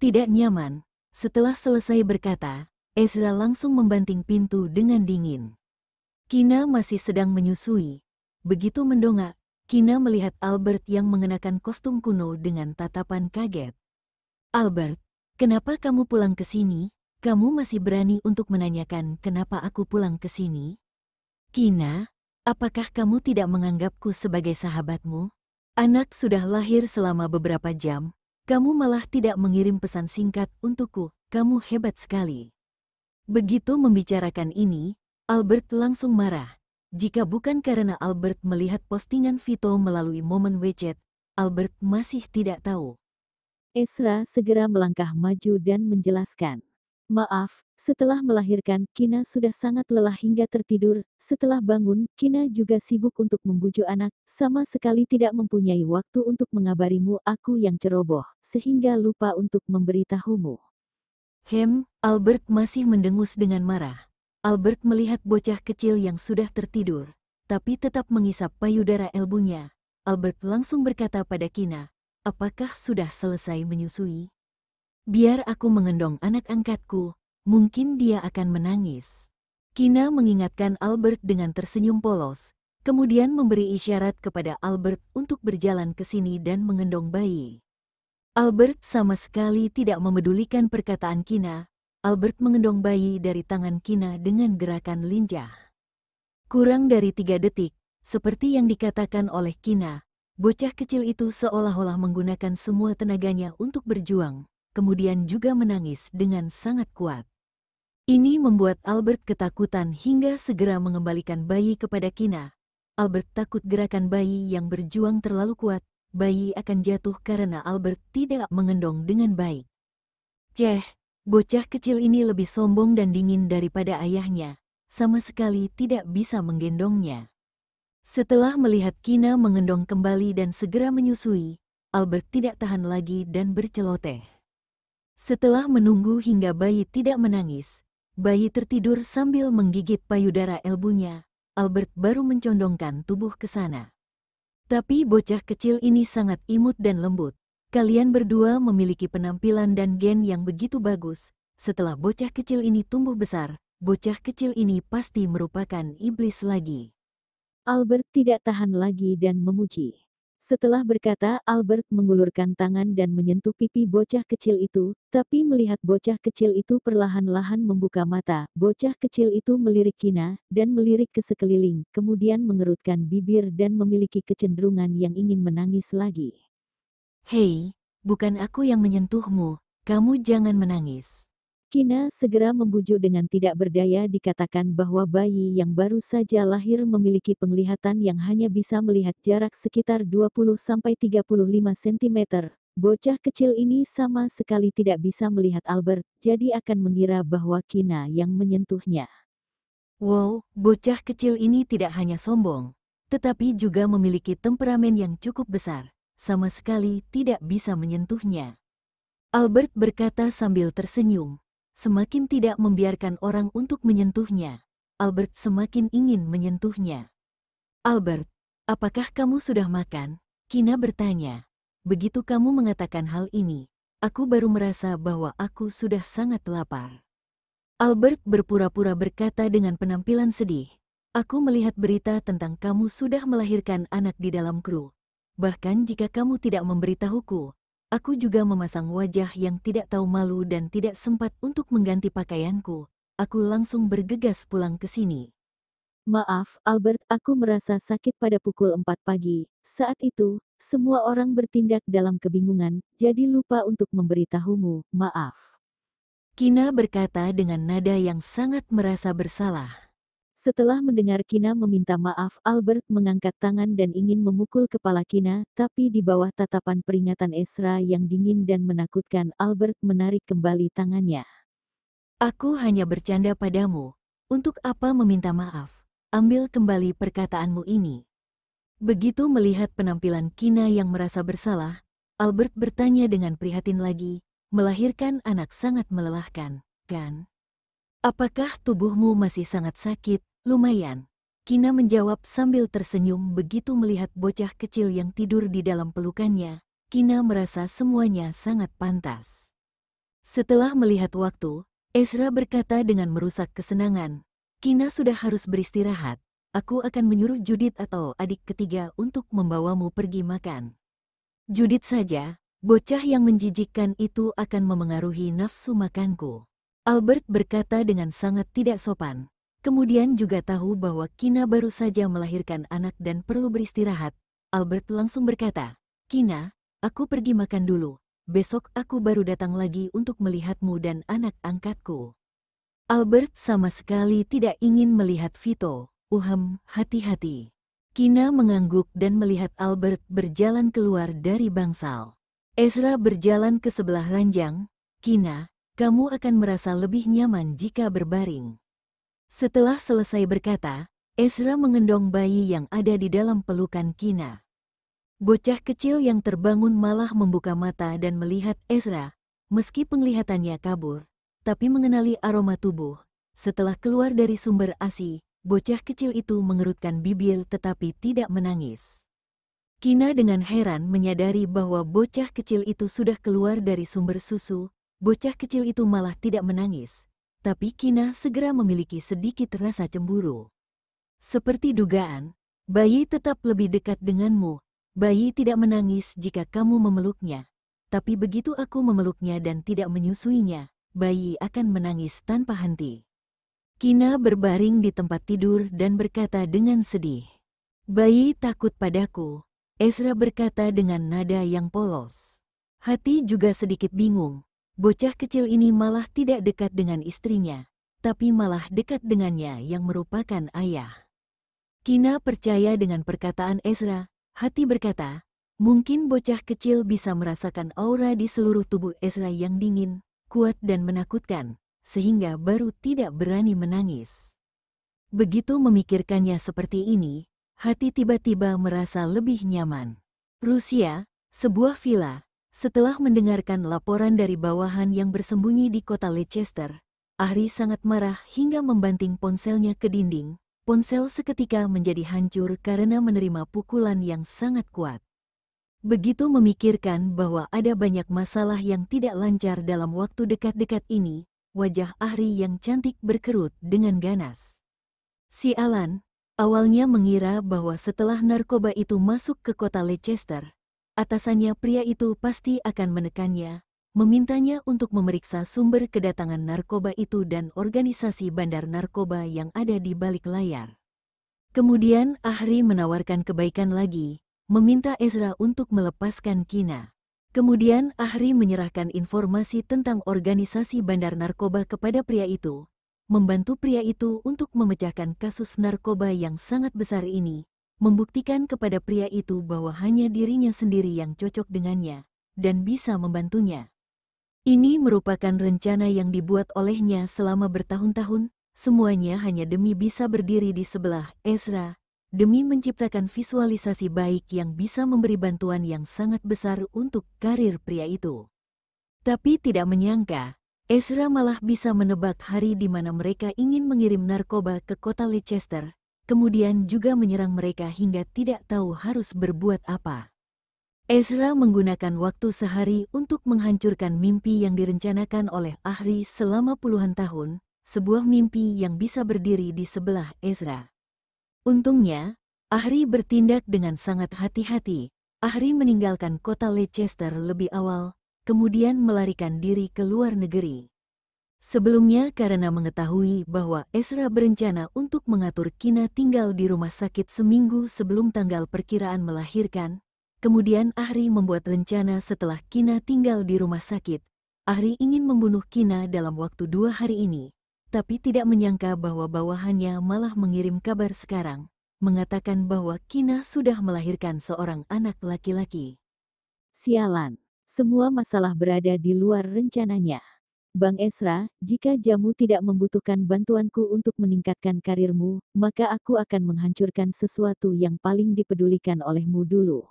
Tidak nyaman. Setelah selesai berkata, Ezra langsung membanting pintu dengan dingin. Kina masih sedang menyusui. Begitu mendongak, Kina melihat Albert yang mengenakan kostum kuno dengan tatapan kaget. Albert, kenapa kamu pulang ke sini? Kamu masih berani untuk menanyakan kenapa aku pulang ke sini? Kina, apakah kamu tidak menganggapku sebagai sahabatmu? Anak sudah lahir selama beberapa jam, kamu malah tidak mengirim pesan singkat untukku, kamu hebat sekali. Begitu membicarakan ini, Albert langsung marah. Jika bukan karena Albert melihat postingan Vito melalui momen WeChat, Albert masih tidak tahu. Ezra segera melangkah maju dan menjelaskan. Maaf, setelah melahirkan, Kina sudah sangat lelah hingga tertidur. Setelah bangun, Kina juga sibuk untuk membujuk anak, sama sekali tidak mempunyai waktu untuk mengabarimu aku yang ceroboh, sehingga lupa untuk memberitahumu. Albert masih mendengus dengan marah. Albert melihat bocah kecil yang sudah tertidur, tapi tetap mengisap payudara elbunya. Albert langsung berkata pada Kina, apakah sudah selesai menyusui? Biar aku mengendong anak angkatku, mungkin dia akan menangis. Kina mengingatkan Albert dengan tersenyum polos, kemudian memberi isyarat kepada Albert untuk berjalan ke sini dan mengendong bayi. Albert sama sekali tidak memedulikan perkataan Kina. Albert mengendong bayi dari tangan Kina dengan gerakan lincah. Kurang dari 3 detik, seperti yang dikatakan oleh Kina, bocah kecil itu seolah-olah menggunakan semua tenaganya untuk berjuang, kemudian juga menangis dengan sangat kuat. Ini membuat Albert ketakutan hingga segera mengembalikan bayi kepada Kina. Albert takut gerakan bayi yang berjuang terlalu kuat, bayi akan jatuh karena Albert tidak mengendong dengan baik. Bocah kecil ini lebih sombong dan dingin daripada ayahnya, sama sekali tidak bisa menggendongnya. Setelah melihat Kina mengendong kembali dan segera menyusui, Albert tidak tahan lagi dan berceloteh. Setelah menunggu hingga bayi tidak menangis, bayi tertidur sambil menggigit payudara elbunya, Albert baru mencondongkan tubuh ke sana. Tapi bocah kecil ini sangat imut dan lembut. Kalian berdua memiliki penampilan dan gen yang begitu bagus. Setelah bocah kecil ini tumbuh besar, bocah kecil ini pasti merupakan iblis lagi. Albert tidak tahan lagi dan memuji. Setelah berkata, Albert mengulurkan tangan dan menyentuh pipi bocah kecil itu, tapi melihat bocah kecil itu perlahan-lahan membuka mata, bocah kecil itu melirik Kina, dan melirik ke sekeliling, kemudian mengerutkan bibir dan memiliki kecenderungan yang ingin menangis lagi. Hei, bukan aku yang menyentuhmu, kamu jangan menangis. Kina segera membujuk dengan tidak berdaya dikatakan bahwa bayi yang baru saja lahir memiliki penglihatan yang hanya bisa melihat jarak sekitar 20-35 cm. Bocah kecil ini sama sekali tidak bisa melihat Albert, jadi akan mengira bahwa Kina yang menyentuhnya. Wow, bocah kecil ini tidak hanya sombong, tetapi juga memiliki temperamen yang cukup besar, sama sekali tidak bisa menyentuhnya. Albert berkata sambil tersenyum. Semakin tidak membiarkan orang untuk menyentuhnya, Albert semakin ingin menyentuhnya. Albert, apakah kamu sudah makan? Kina bertanya. Begitu kamu mengatakan hal ini, aku baru merasa bahwa aku sudah sangat lapar. Albert berpura-pura berkata dengan penampilan sedih. Aku melihat berita tentang kamu sudah melahirkan anak di dalam kru. Bahkan jika kamu tidak memberitahuku, aku juga memasang wajah yang tidak tahu malu dan tidak sempat untuk mengganti pakaianku. Aku langsung bergegas pulang ke sini. Maaf, Albert, aku merasa sakit pada pukul 4 pagi. Saat itu, semua orang bertindak dalam kebingungan, jadi lupa untuk memberitahumu, maaf. Kina berkata dengan nada yang sangat merasa bersalah. Setelah mendengar Kina meminta maaf, Albert mengangkat tangan dan ingin memukul kepala Kina, tapi di bawah tatapan peringatan Ezra yang dingin dan menakutkan, Albert menarik kembali tangannya. Aku hanya bercanda padamu. Untuk apa meminta maaf? Ambil kembali perkataanmu ini. Begitu melihat penampilan Kina yang merasa bersalah, Albert bertanya dengan prihatin lagi, melahirkan anak sangat melelahkan, kan? Apakah tubuhmu masih sangat sakit? Lumayan. Kina menjawab sambil tersenyum begitu melihat bocah kecil yang tidur di dalam pelukannya. Kina merasa semuanya sangat pantas. Setelah melihat waktu, Ezra berkata dengan merusak kesenangan, "Kina sudah harus beristirahat. Aku akan menyuruh Judith atau adik ketiga untuk membawamu pergi makan." Judith saja, bocah yang menjijikkan itu akan memengaruhi nafsu makanku. Albert berkata dengan sangat tidak sopan. Kemudian juga tahu bahwa Kina baru saja melahirkan anak dan perlu beristirahat. Albert langsung berkata, "Kina, aku pergi makan dulu. Besok aku baru datang lagi untuk melihatmu dan anak angkatku." Albert sama sekali tidak ingin melihat Vito. Hati-hati. Kina mengangguk dan melihat Albert berjalan keluar dari bangsal. Ezra berjalan ke sebelah ranjang. "Kina, kamu akan merasa lebih nyaman jika berbaring." Setelah selesai berkata, Ezra mengendong bayi yang ada di dalam pelukan Kina. Bocah kecil yang terbangun malah membuka mata dan melihat Ezra, meski penglihatannya kabur, tapi mengenali aroma tubuh. Setelah keluar dari sumber ASI, bocah kecil itu mengerutkan bibir tetapi tidak menangis. Kina dengan heran menyadari bahwa bocah kecil itu sudah keluar dari sumber susu. Bocah kecil itu malah tidak menangis, tapi Kina segera memiliki sedikit rasa cemburu. Seperti dugaan, bayi tetap lebih dekat denganmu. Bayi tidak menangis jika kamu memeluknya, tapi begitu aku memeluknya dan tidak menyusuinya, bayi akan menangis tanpa henti. Kina berbaring di tempat tidur dan berkata dengan sedih, "Bayi takut padaku," Ezra berkata dengan nada yang polos. Hati juga sedikit bingung, bocah kecil ini malah tidak dekat dengan istrinya, tapi malah dekat dengannya yang merupakan ayah. Kina percaya dengan perkataan Ezra. Hati berkata, mungkin bocah kecil bisa merasakan aura di seluruh tubuh Ezra yang dingin, kuat dan menakutkan, sehingga baru tidak berani menangis. Begitu memikirkannya seperti ini, hati tiba-tiba merasa lebih nyaman. Rusia, sebuah villa. Setelah mendengarkan laporan dari bawahan yang bersembunyi di kota Leicester, Ahri sangat marah hingga membanting ponselnya ke dinding. Ponsel seketika menjadi hancur karena menerima pukulan yang sangat kuat. Begitu memikirkan bahwa ada banyak masalah yang tidak lancar dalam waktu dekat-dekat ini, wajah Ahri yang cantik berkerut dengan ganas. Sialan, awalnya mengira bahwa setelah narkoba itu masuk ke kota Leicester, atasannya pria itu pasti akan menekannya, memintanya untuk memeriksa sumber kedatangan narkoba itu dan organisasi bandar narkoba yang ada di balik layar. Kemudian Ahri menawarkan kebaikan lagi, meminta Ezra untuk melepaskan Kina. Kemudian Ahri menyerahkan informasi tentang organisasi bandar narkoba kepada pria itu, membantu pria itu untuk memecahkan kasus narkoba yang sangat besar ini, membuktikan kepada pria itu bahwa hanya dirinya sendiri yang cocok dengannya, dan bisa membantunya. Ini merupakan rencana yang dibuat olehnya selama bertahun-tahun, semuanya hanya demi bisa berdiri di sebelah Ezra, demi menciptakan visualisasi baik yang bisa memberi bantuan yang sangat besar untuk karir pria itu. Tapi tidak menyangka, Ezra malah bisa menebak hari di mana mereka ingin mengirim narkoba ke kota Leicester, kemudian juga menyerang mereka hingga tidak tahu harus berbuat apa. Ezra menggunakan waktu sehari untuk menghancurkan mimpi yang direncanakan oleh Ahri selama puluhan tahun, sebuah mimpi yang bisa berdiri di sebelah Ezra. Untungnya, Ahri bertindak dengan sangat hati-hati. Ahri meninggalkan kota Leicester lebih awal, kemudian melarikan diri ke luar negeri. Sebelumnya karena mengetahui bahwa Ezra berencana untuk mengatur Kina tinggal di rumah sakit seminggu sebelum tanggal perkiraan melahirkan, kemudian Ahri membuat rencana setelah Kina tinggal di rumah sakit. Ahri ingin membunuh Kina dalam waktu 2 hari ini, tapi tidak menyangka bahwa bawahannya malah mengirim kabar sekarang, mengatakan bahwa Kina sudah melahirkan seorang anak laki-laki. Sialan, semua masalah berada di luar rencananya. Bang Ezra, jika Jamu tidak membutuhkan bantuanku untuk meningkatkan karirmu, maka aku akan menghancurkan sesuatu yang paling dipedulikan olehmu dulu.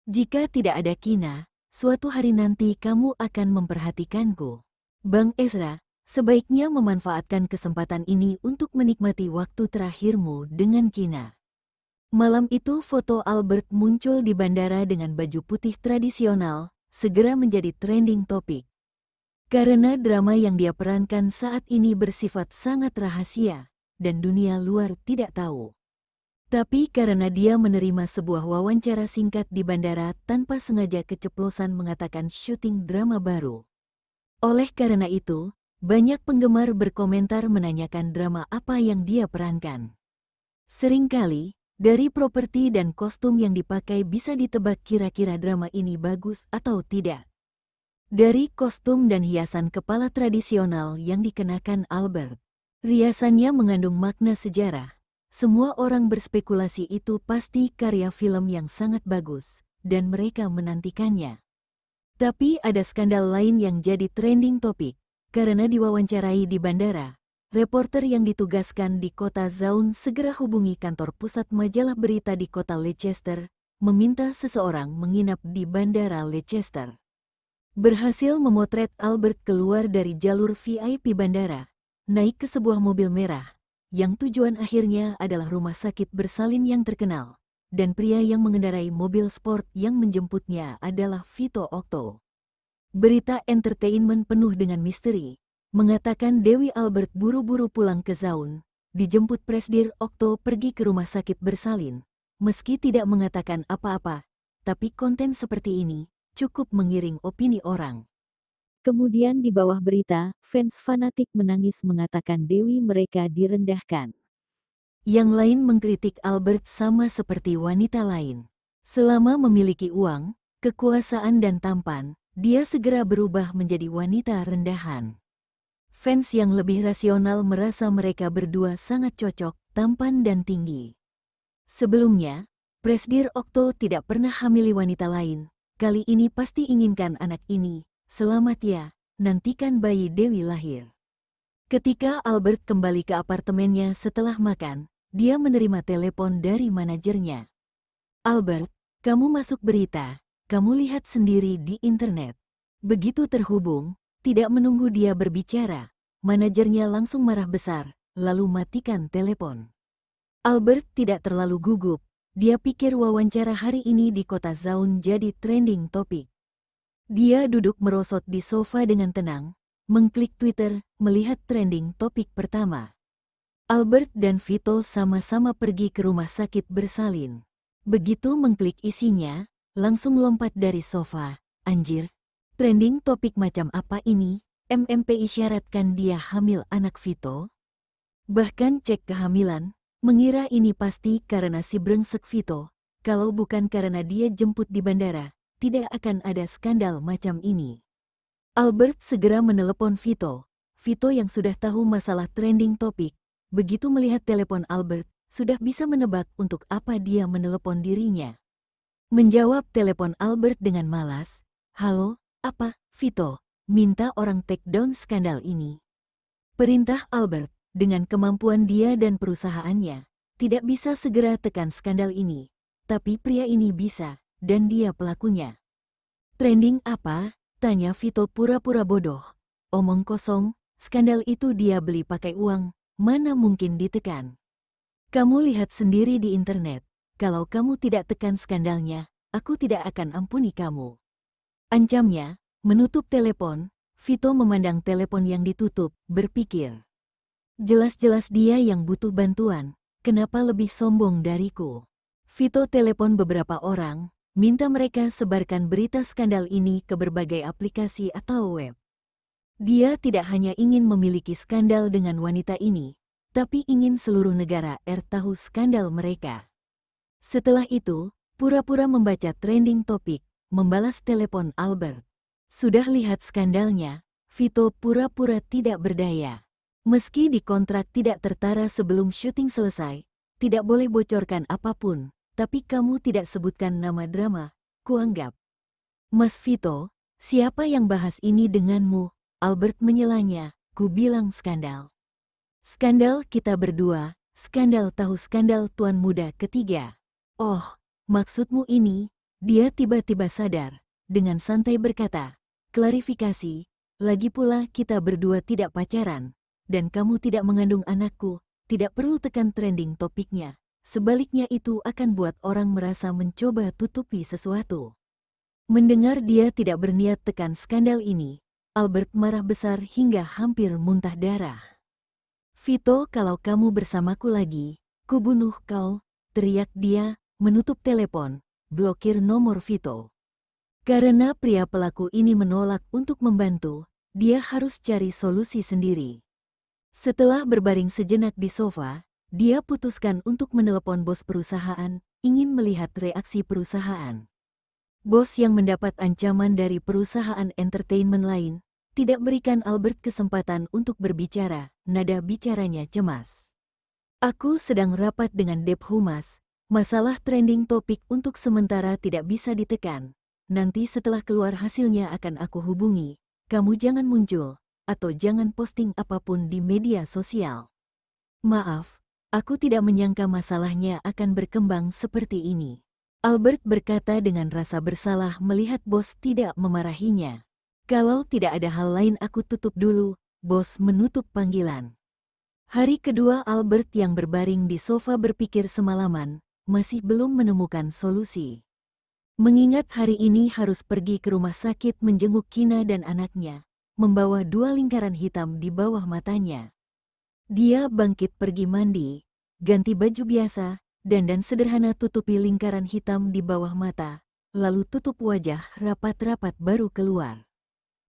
Jika tidak ada Kina, suatu hari nanti kamu akan memperhatikanku. Bang Ezra, sebaiknya memanfaatkan kesempatan ini untuk menikmati waktu terakhirmu dengan Kina. Malam itu foto Albert muncul di bandara dengan baju putih tradisional, segera menjadi trending topik. Karena drama yang dia perankan saat ini bersifat sangat rahasia, dan dunia luar tidak tahu. Tapi karena dia menerima sebuah wawancara singkat di bandara tanpa sengaja keceplosan mengatakan syuting drama baru. Oleh karena itu, banyak penggemar berkomentar menanyakan drama apa yang dia perankan. Seringkali, dari properti dan kostum yang dipakai bisa ditebak kira-kira drama ini bagus atau tidak. Dari kostum dan hiasan kepala tradisional yang dikenakan Albert, riasannya mengandung makna sejarah. Semua orang berspekulasi itu pasti karya film yang sangat bagus, dan mereka menantikannya. Tapi ada skandal lain yang jadi trending topik, karena diwawancarai di bandara. Reporter yang ditugaskan di kota Zaun segera hubungi kantor pusat majalah berita di kota Leicester, meminta seseorang menginap di bandara Leicester. Berhasil memotret Albert keluar dari jalur VIP bandara, naik ke sebuah mobil merah, yang tujuan akhirnya adalah rumah sakit bersalin yang terkenal, dan pria yang mengendarai mobil sport yang menjemputnya adalah Vito Octo. Berita entertainment penuh dengan misteri, mengatakan Dewi Albert buru-buru pulang ke Zaun, dijemput Presdir Octo pergi ke rumah sakit bersalin, meski tidak mengatakan apa-apa, tapi konten seperti ini cukup mengiring opini orang. Kemudian di bawah berita, fans fanatik menangis mengatakan Dewi mereka direndahkan. Yang lain mengkritik Albert sama seperti wanita lain. Selama memiliki uang, kekuasaan dan tampan, dia segera berubah menjadi wanita rendahan. Fans yang lebih rasional merasa mereka berdua sangat cocok, tampan dan tinggi. Sebelumnya, Presdir Octo tidak pernah hamili wanita lain. Kali ini pasti inginkan anak ini. Selamat ya, nantikan bayi Dewi lahir. Ketika Albert kembali ke apartemennya setelah makan, dia menerima telepon dari manajernya. Albert, kamu masuk berita, kamu lihat sendiri di internet. Begitu terhubung, tidak menunggu dia berbicara, manajernya langsung marah besar, lalu matikan telepon. Albert tidak terlalu gugup. Dia pikir wawancara hari ini di kota Zaun jadi trending topik. Dia duduk merosot di sofa dengan tenang, mengklik Twitter, melihat trending topik pertama. Albert dan Vito sama-sama pergi ke rumah sakit bersalin. Begitu mengklik isinya, langsung lompat dari sofa. Anjir, trending topik macam apa ini? MMP isyaratkan dia hamil anak Vito? Bahkan cek kehamilan, mengira ini pasti karena si brengsek Vito, kalau bukan karena dia jemput di bandara, tidak akan ada skandal macam ini. Albert segera menelepon Vito. Vito yang sudah tahu masalah trending topik, begitu melihat telepon Albert, sudah bisa menebak untuk apa dia menelepon dirinya. Menjawab telepon Albert dengan malas, "Halo, apa, Vito? Minta orang take down skandal ini." Perintah Albert. Dengan kemampuan dia dan perusahaannya, tidak bisa segera tekan skandal ini. Tapi pria ini bisa, dan dia pelakunya. "Trending apa?" tanya Vito pura-pura bodoh. "Omong kosong, skandal itu dia beli pakai uang, mana mungkin ditekan. Kamu lihat sendiri di internet, kalau kamu tidak tekan skandalnya, aku tidak akan ampuni kamu." Ancamnya, menutup telepon, Vito memandang telepon yang ditutup, berpikir. Jelas-jelas dia yang butuh bantuan, kenapa lebih sombong dariku? Vito telepon beberapa orang, minta mereka sebarkan berita skandal ini ke berbagai aplikasi atau web. Dia tidak hanya ingin memiliki skandal dengan wanita ini, tapi ingin seluruh negara tahu skandal mereka. Setelah itu, pura-pura membaca trending topik, membalas telepon Albert. Sudah lihat skandalnya, Vito pura-pura tidak berdaya. Meski dikontrak tidak tertara sebelum syuting selesai, tidak boleh bocorkan apapun, tapi kamu tidak sebutkan nama drama, kuanggap. "Mas Vito, siapa yang bahas ini denganmu?" Albert menyelanya, "Ku bilang skandal. Skandal kita berdua, skandal tahu skandal tuan muda ketiga." "Oh, maksudmu ini?" Dia tiba-tiba sadar, dengan santai berkata, "Klarifikasi, lagi pula kita berdua tidak pacaran. Dan kamu tidak mengandung anakku, tidak perlu tekan trending topiknya. Sebaliknya itu akan buat orang merasa mencoba tutupi sesuatu." Mendengar dia tidak berniat tekan skandal ini, Albert marah besar hingga hampir muntah darah. "Vito, kalau kamu bersamaku lagi, kubunuh kau," teriak dia, menutup telepon, blokir nomor Vito. Karena pria pelaku ini menolak untuk membantu, dia harus cari solusi sendiri. Setelah berbaring sejenak di sofa, dia putuskan untuk menelepon bos perusahaan, ingin melihat reaksi perusahaan. Bos yang mendapat ancaman dari perusahaan entertainment lain, tidak berikan Albert kesempatan untuk berbicara, nada bicaranya cemas. "Aku sedang rapat dengan Dep Humas, masalah trending topik untuk sementara tidak bisa ditekan. Nanti setelah keluar hasilnya akan aku hubungi, kamu jangan muncul, atau jangan posting apapun di media sosial. Maaf, aku tidak menyangka masalahnya akan berkembang seperti ini." Albert berkata dengan rasa bersalah melihat bos tidak memarahinya. "Kalau tidak ada hal lain aku tutup dulu," bos menutup panggilan. Hari kedua Albert yang berbaring di sofa berpikir semalaman, masih belum menemukan solusi. Mengingat hari ini harus pergi ke rumah sakit menjenguk Kina dan anaknya, membawa 2 lingkaran hitam di bawah matanya. Dia bangkit pergi mandi, ganti baju biasa, dandan sederhana tutupi lingkaran hitam di bawah mata, lalu tutup wajah rapat-rapat baru keluar.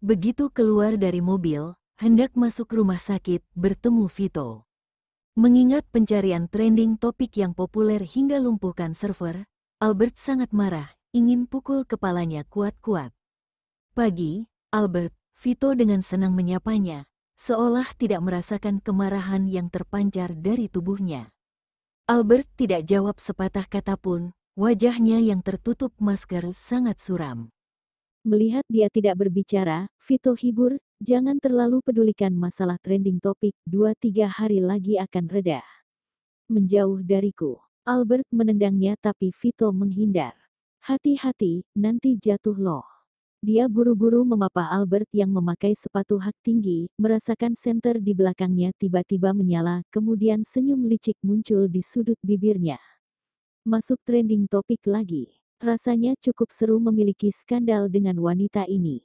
Begitu keluar dari mobil, hendak masuk rumah sakit bertemu Vito. Mengingat pencarian trending topik yang populer hingga lumpuhkan server, Albert sangat marah, ingin pukul kepalanya kuat-kuat. "Pagi, Albert," Vito dengan senang menyapanya, seolah tidak merasakan kemarahan yang terpancar dari tubuhnya. Albert tidak jawab sepatah kata pun, wajahnya yang tertutup masker sangat suram. Melihat dia tidak berbicara, Vito hibur, "Jangan terlalu pedulikan masalah trending topik, 2-3 hari lagi akan reda." "Menjauh dariku." Albert menendangnya tapi Vito menghindar. "Hati-hati, nanti jatuh loh." Dia buru-buru memapah Albert yang memakai sepatu hak tinggi, merasakan senter di belakangnya tiba-tiba menyala, kemudian senyum licik muncul di sudut bibirnya. Masuk trending topik lagi. Rasanya cukup seru memiliki skandal dengan wanita ini.